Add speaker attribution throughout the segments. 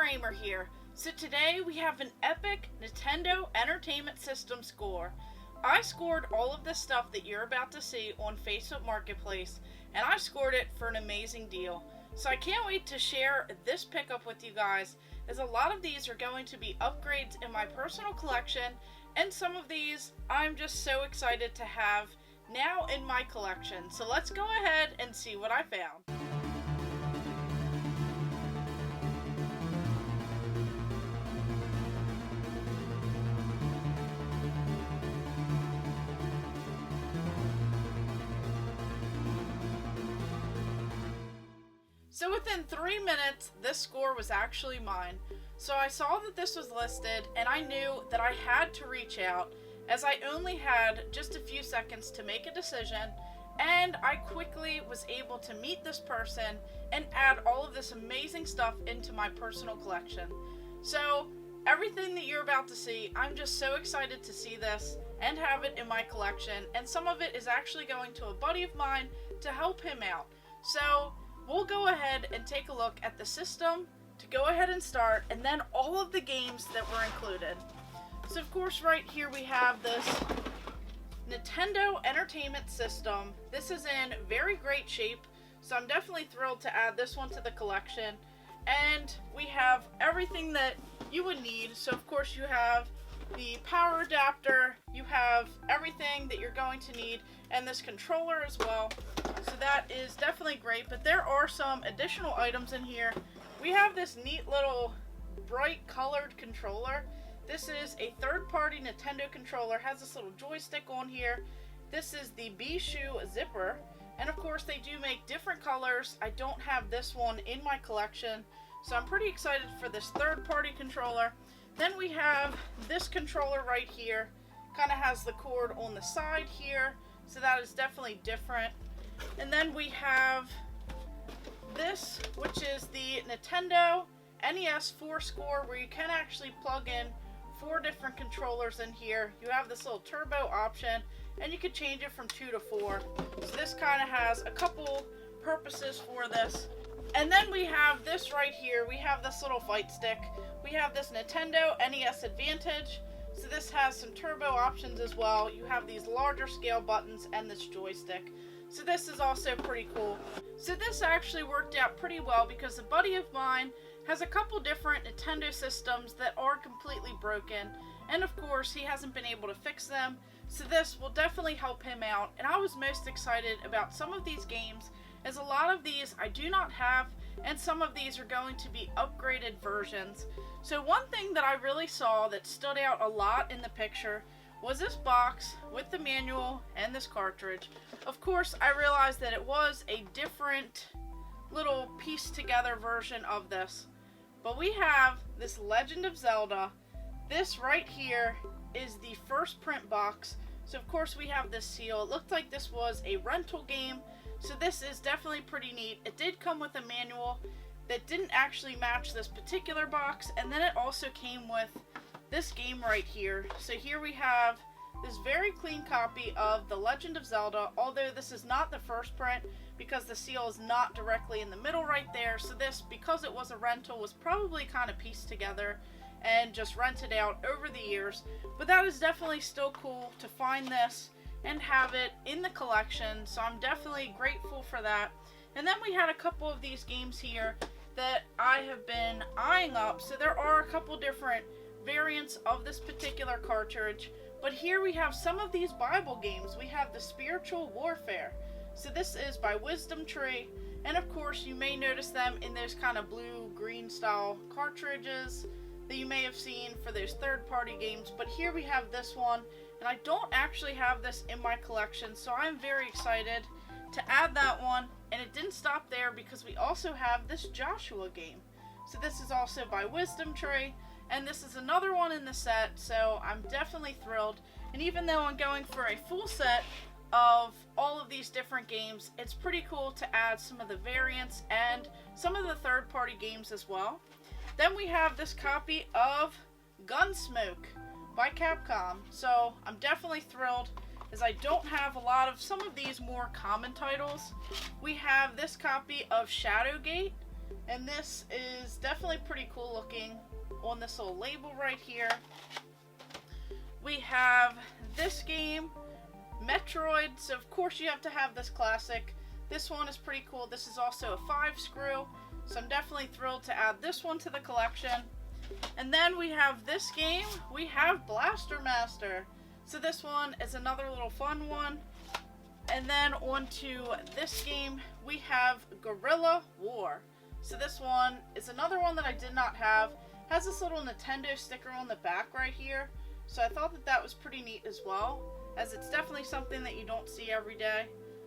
Speaker 1: Ahmer here. So today we have an epic Nintendo Entertainment System score. I scored all of this stuff that you're about to see on Facebook Marketplace, and I scored it for an amazing deal. So I can't wait to share this pickup with you guys, as a lot of these are going to be upgrades in my personal collection, and some of these I'm just so excited to have now in my collection. So let's go ahead and see what I found. So within 3 minutes, this score was actually mine. So I saw that this was listed, and I knew that I had to reach out, as I only had just a few seconds to make a decision, and I quickly was able to meet this person and add all of this amazing stuff into my personal collection. So everything that you're about to see, I'm just so excited to see this and have it in my collection, and some of it is actually going to a buddy of mine to help him out. So we'll go ahead and take a look at the system to go ahead and start, and then all of the games that were included. So of course right here we have this Nintendo Entertainment System. This is in very great shape, so I'm definitely thrilled to add this one to the collection. And we have everything that you would need. So of course you have the power adapter, you have everything that you're going to need, and this controller as well. So that is definitely great, but there are some additional items in here. We have this neat little bright colored controller. This is a third-party Nintendo controller, has this little joystick on here. This is the B-Shoe zipper, and of course they do make different colors. I don't have this one in my collection, so I'm pretty excited for this third-party controller. Then we have this controller right here. Kind of has the cord on the side here, so that is definitely different. And then we have this, which is the Nintendo NES 4-score, where you can actually plug in 4 different controllers in here. You have this little turbo option, and you can change it from 2 to 4. So this kind of has a couple purposes for this. And then we have this right here. We have this little fight stick. We have this Nintendo NES Advantage. So this has some turbo options as well. You have these larger scale buttons and this joystick. So this is also pretty cool. So this actually worked out pretty well, because a buddy of mine has a couple different Nintendo systems that are completely broken, and of course he hasn't been able to fix them. So this will definitely help him out, and I was most excited about some of these games, as a lot of these I do not have, and some of these are going to be upgraded versions. So one thing that I really saw that stood out a lot in the picture was this box with the manual and this cartridge. Of course, I realized that it was a different little pieced together version of this. But we have this Legend of Zelda. This right here is the first print box. So of course we have this seal. It looked like this was a rental game. So this is definitely pretty neat. It did come with a manual that didn't actually match this particular box. And then it also came with this game right here. So here we have this very clean copy of The Legend of Zelda, although this is not the first print, because the seal is not directly in the middle right there. So this, because it was a rental, was probably kind of pieced together and just rented out over the years. But that is definitely still cool to find this and have it in the collection, so I'm definitely grateful for that. And then we had a couple of these games here that I have been eyeing up. So there are a couple different variants of this particular cartridge, but here we have some of these Bible games. We have the Spiritual Warfare. So this is by Wisdom Tree, and of course you may notice them in those kind of blue-green style cartridges that you may have seen for those third-party games. But here we have this one, and I don't actually have this in my collection, so I'm very excited to add that one. And it didn't stop there, because we also have this Joshua game. So this is also by Wisdom Tree, and this is another one in the set, so I'm definitely thrilled. And even though I'm going for a full set of all of these different games, it's pretty cool to add some of the variants and some of the third-party games as well. Then we have this copy of Gunsmoke by Capcom, so I'm definitely thrilled, as I don't have a lot of some of these more common titles. We have this copy of Shadowgate, And this is definitely pretty cool looking on this little label right here. We have this game, Metroid, so of course you have to have this classic. This one is pretty cool. This is also a 5-screw, so I'm definitely thrilled to add this one to the collection. And then we have this game, we have Blaster Master. So this one is another little fun one. And then on to this game, we have Gorilla War. So this one is another one that I did not have. Has this little Nintendo sticker on the back right here. So I thought that that was pretty neat as well, as it's definitely something that you don't see every day.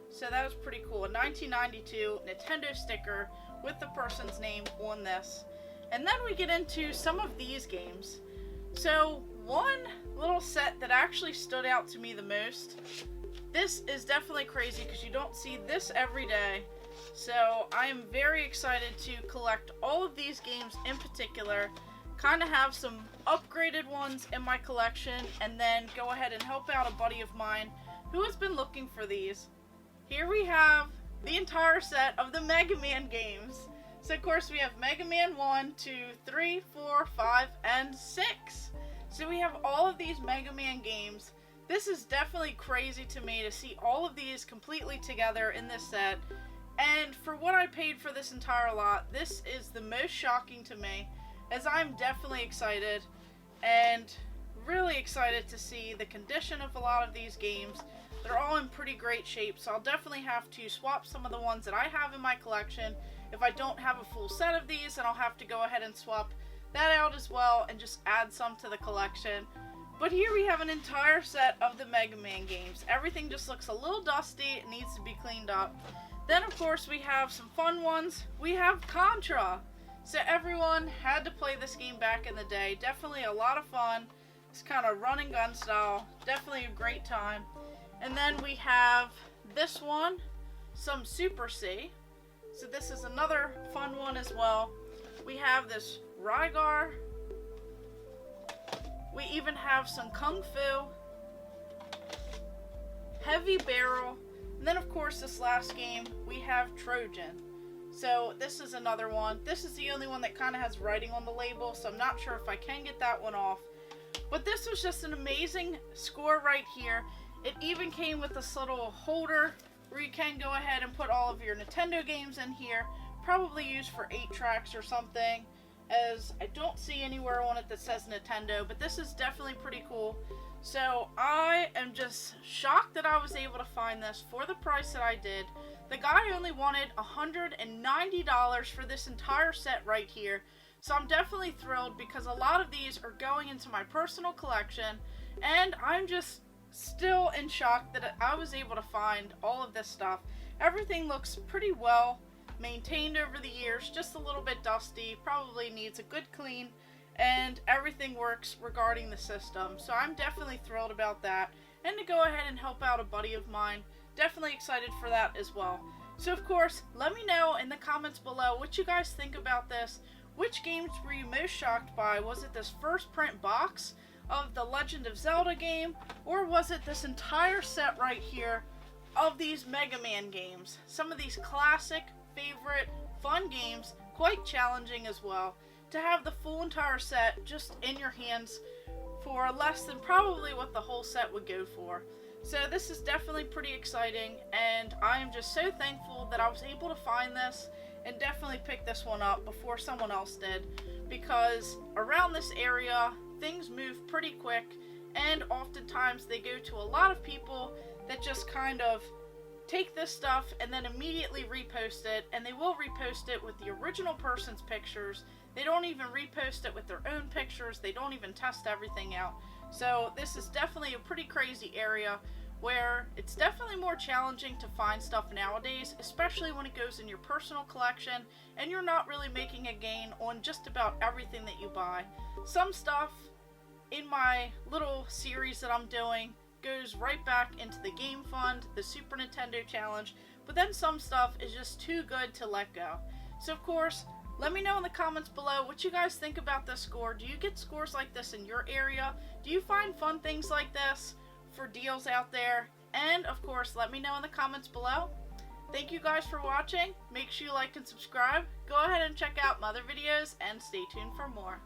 Speaker 1: So that was pretty cool. A 1992 Nintendo sticker with the person's name on this. And then we get into some of these games. So one little set that actually stood out to me the most. This is definitely crazy because you don't see this every day. So I am very excited to collect all of these games in particular. Kind of have some upgraded ones in my collection, and then go ahead and help out a buddy of mine who has been looking for these. Here we have the entire set of the Megaman games. So of course we have Megaman 1, 2, 3, 4, 5, and 6. So we have all of these Megaman games. This is definitely crazy to me to see all of these completely together in this set. And for what I paid for this entire lot, this is the most shocking to me, as I'm definitely excited and really excited to see the condition of a lot of these games. They're all in pretty great shape, so I'll definitely have to swap some of the ones that I have in my collection. If I don't have a full set of these, then I'll have to go ahead and swap that out as well and just add some to the collection. But here we have an entire set of the Mega Man games. Everything just looks a little dusty. It needs to be cleaned up. Then, of course, we have some fun ones. We have Contra. So everyone had to play this game back in the day. Definitely a lot of fun. It's kind of run and gun style. Definitely a great time. And then we have this one, some Super C. So this is another fun one as well. We have this Rygar. We even have some Kung Fu, Heavy Barrel, and then of course this last game we have Trojan. So this is another one. This is the only one that kind of has writing on the label, so I'm not sure if I can get that one off. But this was just an amazing score right here. It even came with this little holder where you can go ahead and put all of your Nintendo games in here, probably used for 8 tracks or something, as I don't see anywhere on it that says Nintendo, but this is definitely pretty cool. So I am just shocked that I was able to find this for the price that I did. The guy only wanted $190 for this entire set right here. So I'm definitely thrilled because a lot of these are going into my personal collection, and I'm just still in shock that I was able to find all of this stuff. Everything looks pretty well maintained over the years, just a little bit dusty, probably needs a good clean, and everything works regarding the system. So I'm definitely thrilled about that, and to go ahead and help out a buddy of mine, definitely excited for that as well. So of course, let me know in the comments below what you guys think about this. Which games were you most shocked by? Was it this first print box of the Legend of Zelda game, or was it this entire set right here of these Mega Man games? Some of these classic, favorite, fun games, quite challenging as well. To have the full entire set just in your hands for less than probably what the whole set would go for. So this is definitely pretty exciting, and I am just so thankful that I was able to find this and definitely pick this one up before someone else did, because around this area things move pretty quick, and oftentimes they go to a lot of people that just kind of take this stuff and then immediately repost it, and they will repost it with the original person's pictures. They don't even repost it with their own pictures. They don't even test everything out. So this is definitely a pretty crazy area where it's definitely more challenging to find stuff nowadays, especially when it goes in your personal collection and you're not really making a gain on just about everything that you buy. Some stuff in my little series that I'm doing goes right back into the Game Fund, the Super Nintendo Challenge, but then some stuff is just too good to let go. So of course, let me know in the comments below what you guys think about this score. Do you get scores like this in your area? Do you find fun things like this for deals out there? And of course, let me know in the comments below. Thank you guys for watching. Make sure you like and subscribe. Go ahead and check out my other videos and stay tuned for more.